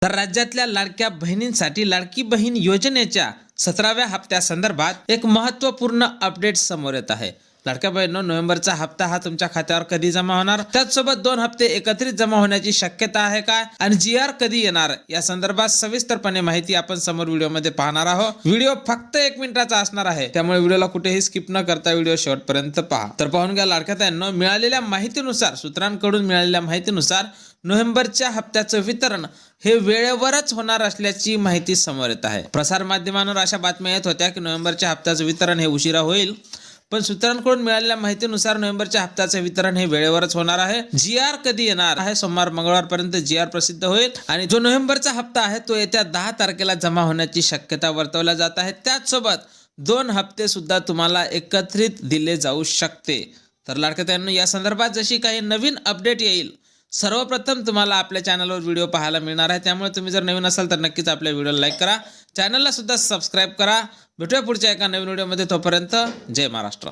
तर राज्यातल्या लाडक्या बहिणींसाठी लाडकी बहीण योजनेच्या 17व्या हप्त्यासंदर्भात एक महत्त्वपूर्ण अपडेट समोर येत आहे। लाडक्या बहिणींनो, नोव्हेंबरचा हप्ता हा तुमच्या खात्यावर कधी जमा होणार, त्याचसोबत 2 हप्ते एकत्रित जमा होण्याची शक्यता आहे का आणि GR कधी येणार या संदर्भात सविस्तरपणे माहिती आपण समोर व्हिडिओमध्ये पाहणार आहोत। व्हिडिओ फक्त 1 मिनिटाचा असणार आहे, त्यामुळे व्हिडिओला कुठेही स्किप न करता व्हिडिओ शेवटपर्यंत पहा। तर पाहून घ्या लाडक्या बहिणींनो, मिळालेल्या माहितीनुसार, सूत्रांकडून मिळालेल्या माहितीनुसार नोव्हेंबरच्या हप्त्याचं वितरण हे वेळेवरच होणार असल्याची माहिती समोर येत आहे। प्रसार माध्यमांवर अशा बातम्या येत होत्या की नोव्हेंबरच्या हप्त्याचं वितरण हे उशिरा होईल, पण सूत्रांकडून मिळालेल्या माहितीनुसार नोव्हेंबरच्या हप्त्याचे वितरण हे वेळेवरच होणार आहे। GR कधी येणार आहे, सोमवार मंगळवारपर्यंत GR प्रसिद्ध होईल आणि जो नोव्हेंबरचा हप्ता आहे तो येत्या 10 तारखेला जमा होण्याची शक्यता वर्तवल्या जात आहे। त्याचसोबत 2 हप्ते सुद्धा तुम्हाला एकत्रित दिले जाऊ शकते। तर लाडक्या बहिणींनो, या संदर्भात जशी काही नवीन अपडेट येईल सर्वप्रथम तुम्हाला आपल्या चॅनलवर व्हिडिओ पाहायला मिळणार आहे। त्यामुळे तुम्ही जर नवीन असाल तर नक्कीच आपल्या व्हिडिओला लाईक करा, चॅनलला सुद्धा सबस्क्राइब करा। भेटूया पुढच्या एका नवीन व्हिडिओमध्ये, तोपर्यंत जय महाराष्ट्र।